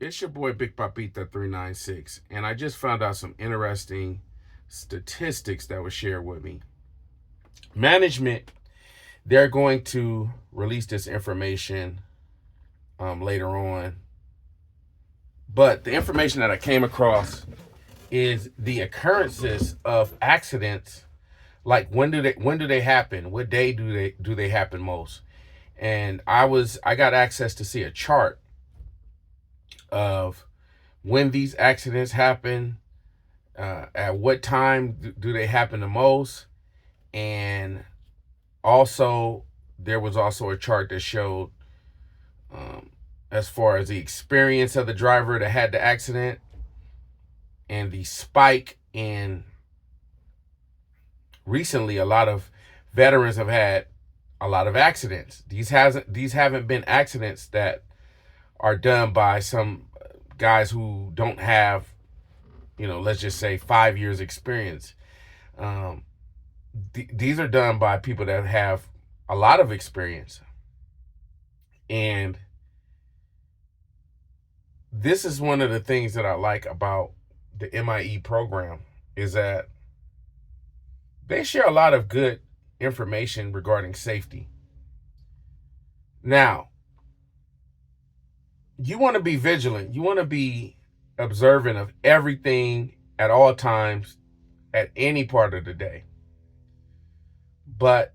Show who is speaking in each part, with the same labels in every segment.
Speaker 1: It's your boy Big Papita 396, and I just found out some interesting statistics that was shared with me. Management, they're going to release this information later on, but the information that I came across is the occurrences of accidents. Like when do they happen? What day do they happen most? And I got access to see a chart of when these accidents happen, at what time do they happen the most, and also there was also a chart that showed um, as far as the experience of the driver that had the accident and the spike in recently. A lot of veterans have had a lot of accidents. These haven't been accidents that are done by some guys who don't have, let's just say 5 years experience. um, these are done by people that have a lot of experience. And this is one of the things that I like about the MIE program is that they share a lot of good information regarding safety. Now, you want to be vigilant. You want to be observant of everything at all times, at any part of the day. But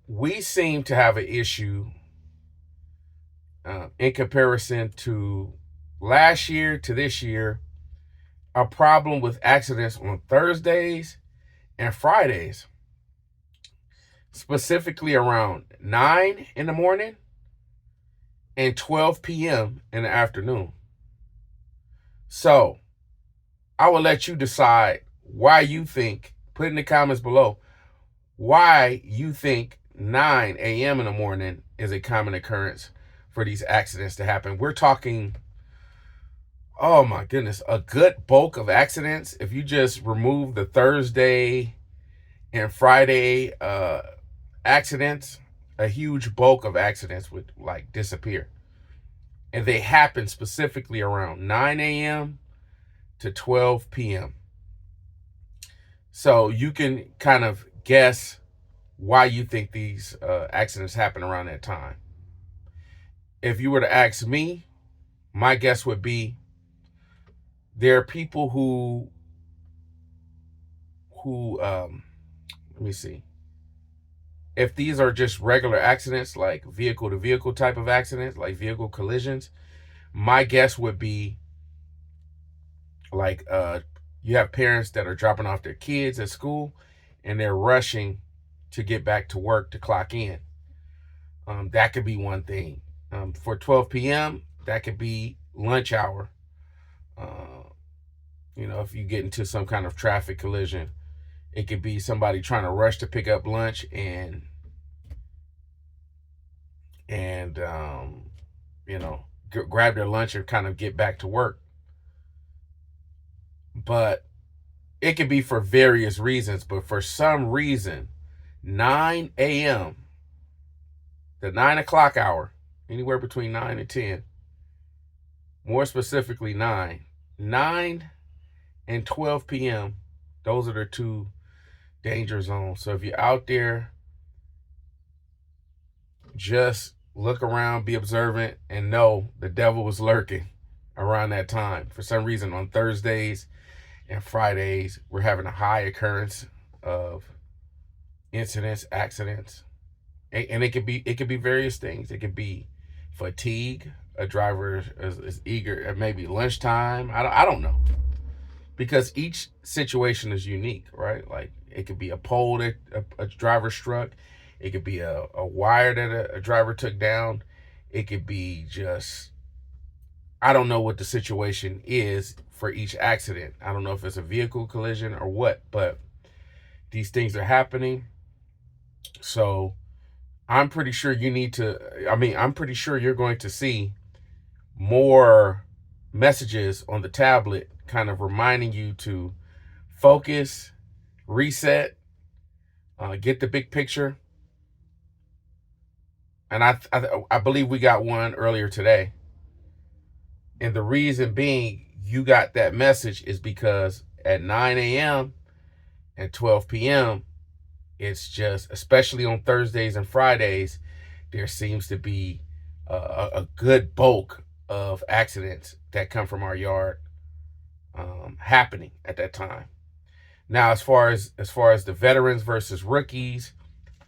Speaker 1: we seem to have an issue in comparison to last year to this year, a problem with accidents on Thursdays and Fridays, specifically around 9 in the morning and 12 p.m. in the afternoon. So I will let you decide why you think, put in the comments below, why you think 9 a.m. in the morning is a common occurrence for these accidents to happen. We're talking, oh my goodness, a good bulk of accidents. If you just remove the Thursday and Friday accidents, a huge bulk of accidents would like disappear. And they happen specifically around 9 a.m. to 12 p.m. So you can kind of guess why you think these accidents happen around that time. If you were to ask me, my guess would be there are people who let me see. If these are just regular accidents, like vehicle to vehicle type of accidents, like vehicle collisions, my guess would be like you have parents that are dropping off their kids at school and they're rushing to get back to work to clock in. That could be one thing. For 12 p.m., that could be lunch hour. Uh, if you get into some kind of traffic collision, it could be somebody trying to rush to pick up lunch and grab their lunch and kind of get back to work. But it could be for various reasons. But for some reason, 9 a.m., the 9 o'clock hour, anywhere between 9 and 10, more specifically 9 and 12 p.m., those are the two danger zones. So if you're out there, just look around, be observant, and know the devil was lurking around that time. For some reason, on Thursdays and Fridays, we're having a high occurrence of incidents, accidents. And it could be various things. It could be fatigue. A driver is eager at maybe lunchtime. I don't know, because each situation is unique, right? Like it could be a pole that a driver struck. It could be a wire that a driver took down. It could be just, I don't know what the situation is for each accident. I don't know if it's a vehicle collision or what, but these things are happening. So I'm pretty sure I'm pretty sure you're going to see more messages on the tablet kind of reminding you to focus, reset, get the big picture. And I believe we got one earlier today. And the reason being you got that message is because at 9 a.m. and 12 p.m., it's just, especially on Thursdays and Fridays, there seems to be a good bulk of accidents that come from our yard happening at that time. Now, as far as the veterans versus rookies,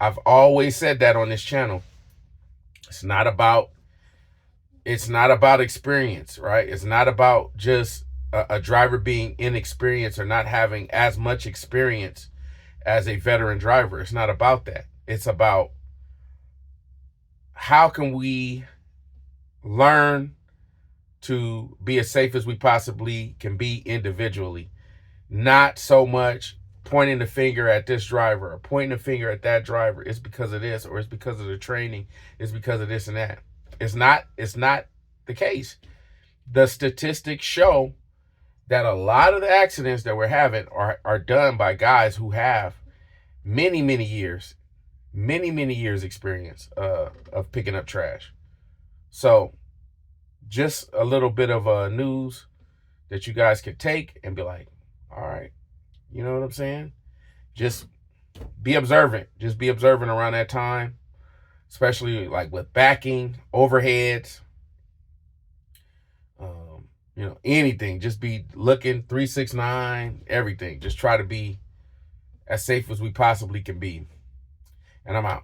Speaker 1: I've always said that on this channel. It's not about experience, right? It's not about just a driver being inexperienced or not having as much experience as a veteran driver. It's not about that. It's about how can we learn to be as safe as we possibly can be individually. Not so much pointing the finger at this driver or pointing the finger at that driver. It's because of this, or it's because of the training. It's because of this and that. It's not the case. The statistics show that a lot of the accidents that we're having are done by guys who have many years experience of picking up trash. So just a little bit of news that you guys could take and be like, all right, you know what I'm saying? Just be observant. Just be observant around that time, especially like with backing, overheads, anything. Just be looking 369, everything. Just try to be as safe as we possibly can be. And I'm out.